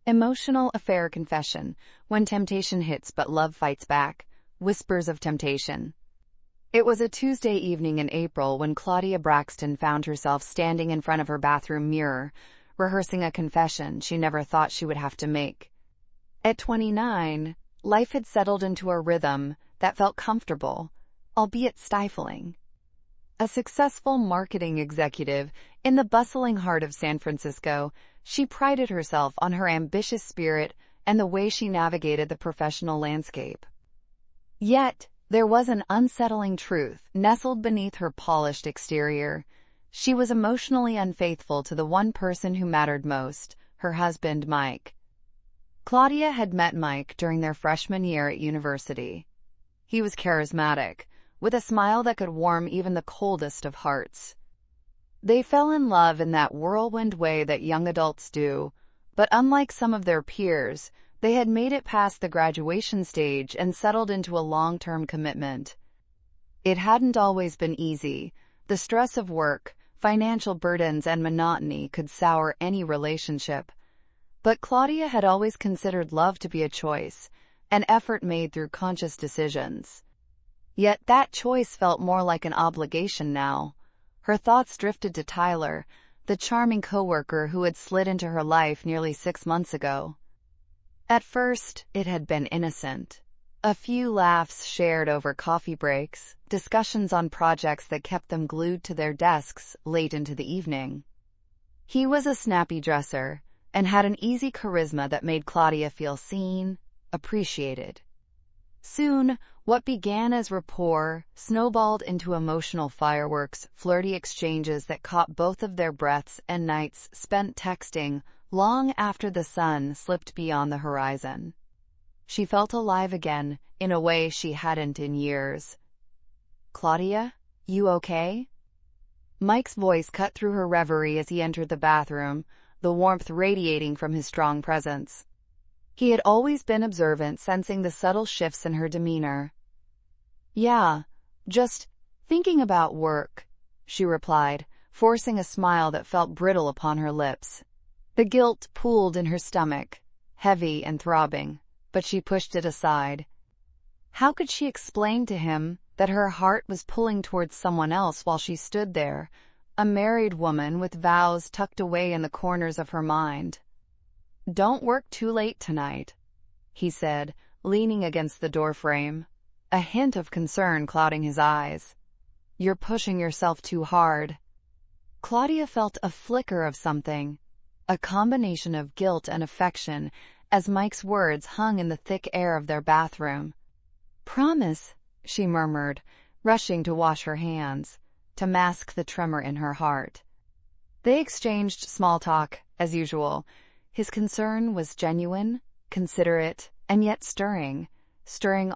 Emotional affair confession. When temptation hits but love fights back. Whispers of temptation. It was a Tuesday evening in April when Claudia Braxton found herself standing in front of her bathroom mirror, rehearsing a confession she never thought she would have to make. At 29, life had settled into a rhythm that felt comfortable, albeit stifling. A successful marketing executive in the bustling heart of San Francisco, she prided herself on her ambitious spirit and the way she navigated the professional landscape. Yet, there was an unsettling truth nestled beneath her polished exterior. She was emotionally unfaithful to the one person who mattered most, her husband, Mike. Claudia had met Mike during their freshman year at university. He was charismatic, with a smile that could warm even the coldest of hearts. They fell in love in that whirlwind way that young adults do, but unlike some of their peers, they had made it past the graduation stage and settled into a long-term commitment. It hadn't always been easy. The stress of work, financial burdens, and monotony could sour any relationship. But Claudia had always considered love to be a choice, an effort made through conscious decisions. Yet that choice felt more like an obligation now. Her thoughts drifted to Tyler, the charming coworker who had slid into her life nearly 6 months ago. At first, it had been innocent. A few laughs shared over coffee breaks, discussions on projects that kept them glued to their desks late into the evening. He was a snappy dresser and had an easy charisma that made Claudia feel seen, appreciated. Soon, what began as rapport snowballed into emotional fireworks, flirty exchanges that caught both of their breaths and nights spent texting long after the sun slipped beyond the horizon. She felt alive again in a way she hadn't in years. "Claudia, you okay?" Mike's voice cut through her reverie as he entered the bathroom, the warmth radiating from his strong presence. He had always been observant, sensing the subtle shifts in her demeanor. "Yeah, just thinking about work," she replied, forcing a smile that felt brittle upon her lips. The guilt pooled in her stomach, heavy and throbbing, but she pushed it aside. How could she explain to him that her heart was pulling towards someone else while she stood there, a married woman with vows tucked away in the corners of her mind? "Don't work too late tonight," he said, leaning against the doorframe, a hint of concern clouding his eyes. "You're pushing yourself too hard." Claudia felt a flicker of something, a combination of guilt and affection, as Mike's words hung in the thick air of their bathroom. "Promise," she murmured, rushing to wash her hands, to mask the tremor in her heart. They exchanged small talk, as usual. His concern was genuine, considerate, and yet stirring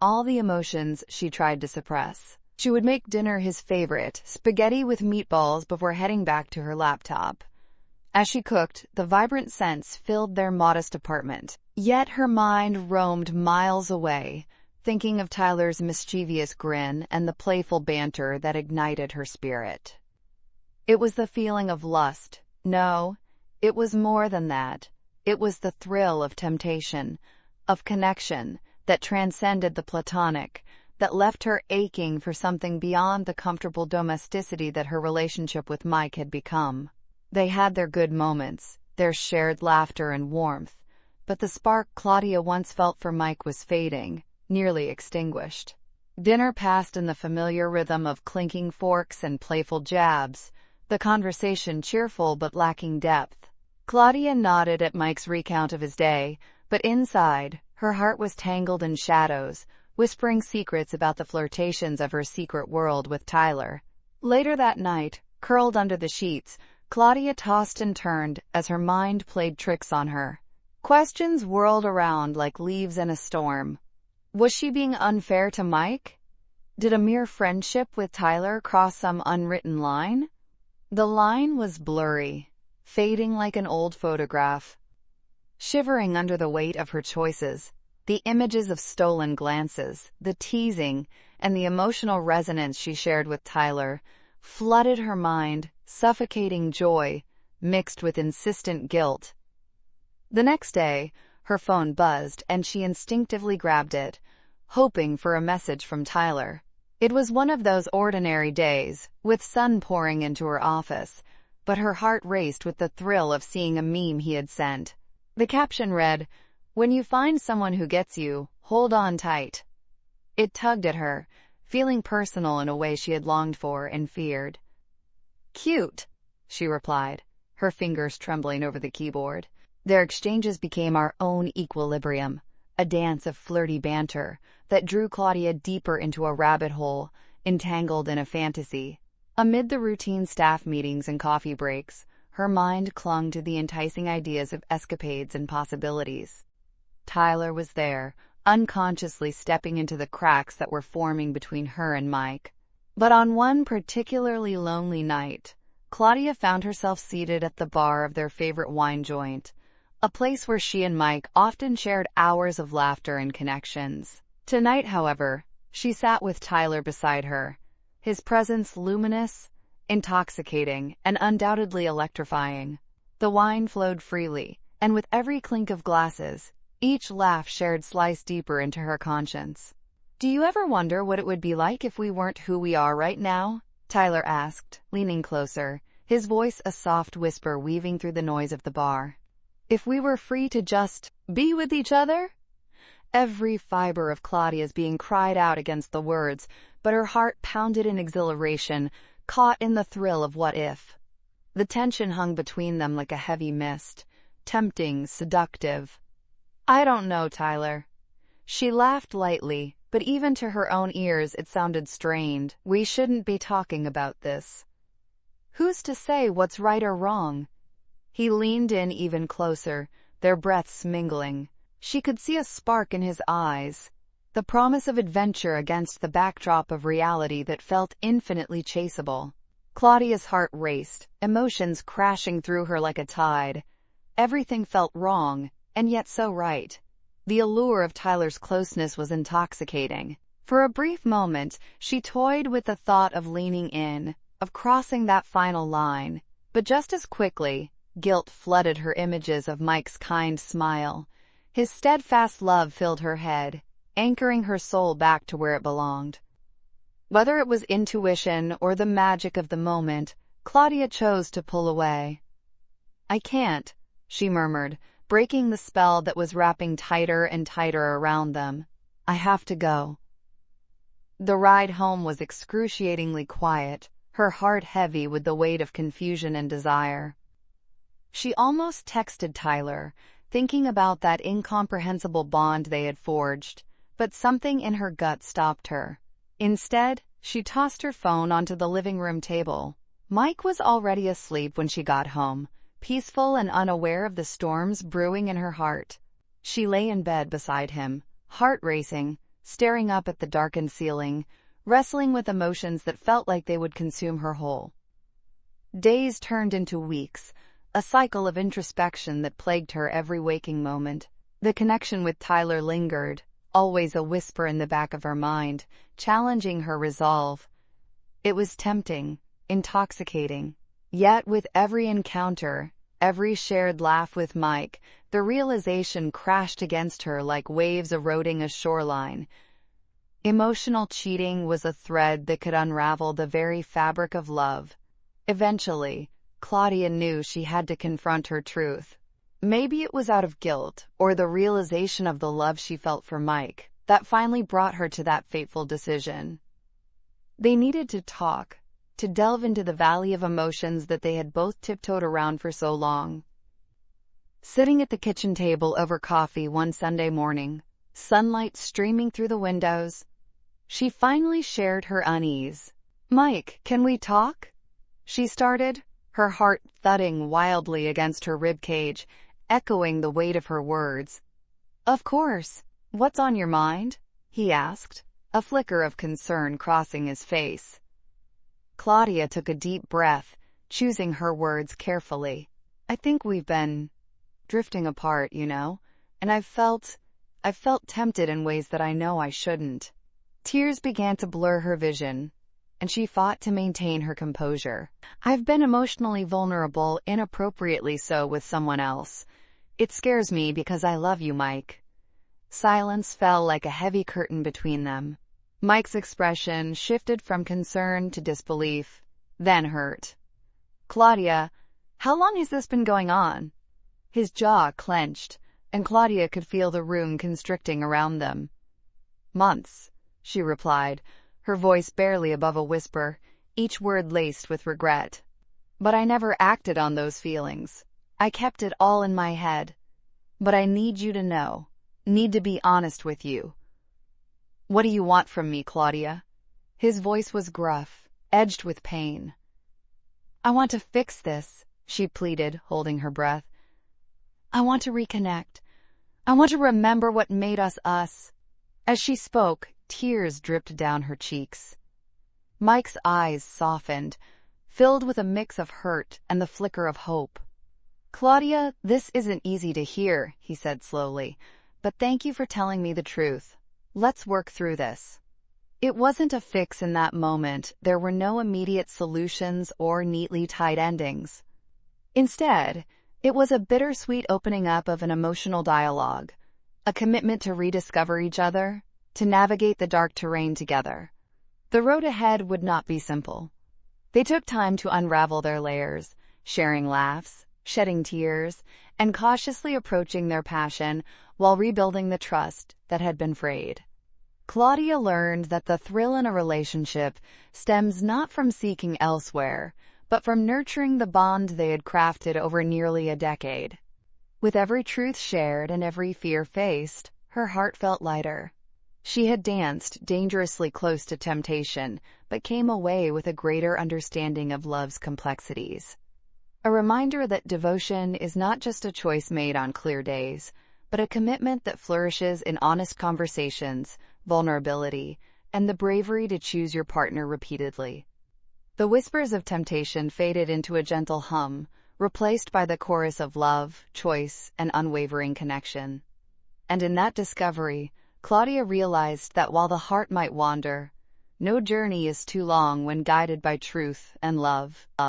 all the emotions she tried to suppress. She would make dinner his favorite, spaghetti with meatballs, before heading back to her laptop. As she cooked, the vibrant scents filled their modest apartment. Yet her mind roamed miles away, thinking of Tyler's mischievous grin and the playful banter that ignited her spirit. It was the feeling of lust. No, it was more than that. It was the thrill of temptation, of connection that transcended the platonic, that left her aching for something beyond the comfortable domesticity that her relationship with Mike had become. They had their good moments, their shared laughter and warmth, but the spark Claudia once felt for Mike was fading, nearly extinguished. Dinner passed in the familiar rhythm of clinking forks and playful jabs, the conversation cheerful but lacking depth. Claudia nodded at Mike's recount of his day, but inside, her heart was tangled in shadows, whispering secrets about the flirtations of her secret world with Tyler. Later that night, curled under the sheets, Claudia tossed and turned as her mind played tricks on her. Questions whirled around like leaves in a storm. Was she being unfair to Mike? Did a mere friendship with Tyler cross some unwritten line? The line was blurry, fading like an old photograph. Shivering under the weight of her choices, the images of stolen glances, the teasing, and the emotional resonance she shared with Tyler flooded her mind, suffocating joy, mixed with insistent guilt. The next day, her phone buzzed and she instinctively grabbed it, hoping for a message from Tyler. It was one of those ordinary days, with sun pouring into her office, but her heart raced with the thrill of seeing a meme he had sent. The caption read, "When you find someone who gets you, hold on tight." It tugged at her, feeling personal in a way she had longed for and feared. "Cute," she replied, her fingers trembling over the keyboard. Their exchanges became our own equilibrium, a dance of flirty banter that drew Claudia deeper into a rabbit hole, entangled in a fantasy. Amid the routine staff meetings and coffee breaks, her mind clung to the enticing ideas of escapades and possibilities. Tyler was there, unconsciously stepping into the cracks that were forming between her and Mike. But on one particularly lonely night, Claudia found herself seated at the bar of their favorite wine joint, a place where she and Mike often shared hours of laughter and connections. Tonight, however, she sat with Tyler beside her, his presence luminous, intoxicating, and undoubtedly electrifying. The wine flowed freely, and with every clink of glasses, each laugh shared slice deeper into her conscience. "Do you ever wonder what it would be like if we weren't who we are right now?" Tyler asked, leaning closer, his voice a soft whisper weaving through the noise of the bar. "If we were free to just be with each other?" Every fiber of Claudia's being cried out against the words, but her heart pounded in exhilaration, caught in the thrill of what if. The tension hung between them like a heavy mist, tempting, seductive. "I don't know, Tyler." She laughed lightly, but even to her own ears it sounded strained. "We shouldn't be talking about this. Who's to say what's right or wrong?" He leaned in even closer, their breaths mingling. She could see a spark in his eyes, the promise of adventure against the backdrop of reality that felt infinitely chaseable. Claudia's heart raced, emotions crashing through her like a tide. Everything felt wrong, and yet so right. The allure of Tyler's closeness was intoxicating. For a brief moment, she toyed with the thought of leaning in, of crossing that final line, but just as quickly, guilt flooded her images of Mike's kind smile. His steadfast love filled her head, anchoring her soul back to where it belonged. Whether it was intuition or the magic of the moment, Claudia chose to pull away. "I can't," she murmured, breaking the spell that was wrapping tighter and tighter around them. "I have to go." The ride home was excruciatingly quiet, her heart heavy with the weight of confusion and desire. She almost texted Tyler, thinking about that incomprehensible bond they had forged, but something in her gut stopped her. Instead, she tossed her phone onto the living room table. Mike was already asleep when she got home, peaceful and unaware of the storms brewing in her heart. She lay in bed beside him, heart racing, staring up at the darkened ceiling, wrestling with emotions that felt like they would consume her whole. Days turned into weeks, a cycle of introspection that plagued her every waking moment. The connection with Tyler lingered, always a whisper in the back of her mind, challenging her resolve. It was tempting, intoxicating. Yet with every encounter, every shared laugh with Mike, the realization crashed against her like waves eroding a shoreline. Emotional cheating was a thread that could unravel the very fabric of love. Eventually, Claudia knew she had to confront her truth. Maybe it was out of guilt, or the realization of the love she felt for Mike, that finally brought her to that fateful decision. They needed to talk, to delve into the valley of emotions that they had both tiptoed around for so long. Sitting at the kitchen table over coffee one Sunday morning, sunlight streaming through the windows, she finally shared her unease. "Mike, can we talk?" she started, her heart thudding wildly against her rib cage, echoing the weight of her words. "Of course. What's on your mind?" he asked, a flicker of concern crossing his face. Claudia took a deep breath, choosing her words carefully. "I think we've been drifting apart, and I've felt tempted in ways that I know I shouldn't." Tears began to blur her vision, and she fought to maintain her composure. "I've been emotionally vulnerable, inappropriately so, with someone else. It scares me because I love you, Mike. Silence fell like a heavy curtain between them. Mike's expression shifted from concern to disbelief, then hurt. Claudia, how long has this been going on? His jaw clenched, and Claudia could feel the room constricting around them. Months, she replied, her voice barely above a whisper, each word laced with regret. But I never acted on those feelings. I kept it all in my head. But I need you to know, need to be honest with you. What do you want from me, Claudia? His voice was gruff, edged with pain. I want to fix this, she pleaded, holding her breath. I want to reconnect. I want to remember what made us us. As she spoke, tears dripped down her cheeks. Mike's eyes softened, filled with a mix of hurt and the flicker of hope. Claudia, this isn't easy to hear, he said slowly, but thank you for telling me the truth. Let's work through this. It wasn't a fix in that moment. There were no immediate solutions or neatly tied endings. Instead, it was a bittersweet opening up of an emotional dialogue, a commitment to rediscover each other, to navigate the dark terrain together. The road ahead would not be simple. They took time to unravel their layers, sharing laughs, shedding tears, and cautiously approaching their passion while rebuilding the trust that had been frayed. Claudia learned that the thrill in a relationship stems not from seeking elsewhere, but from nurturing the bond they had crafted over nearly a decade. With every truth shared and every fear faced, her heart felt lighter. She had danced dangerously close to temptation, but came away with a greater understanding of love's complexities. A reminder that devotion is not just a choice made on clear days, but a commitment that flourishes in honest conversations, vulnerability, and the bravery to choose your partner repeatedly. The whispers of temptation faded into a gentle hum, replaced by the chorus of love, choice, and unwavering connection. And in that discovery, Claudia realized that while the heart might wander, no journey is too long when guided by truth and love.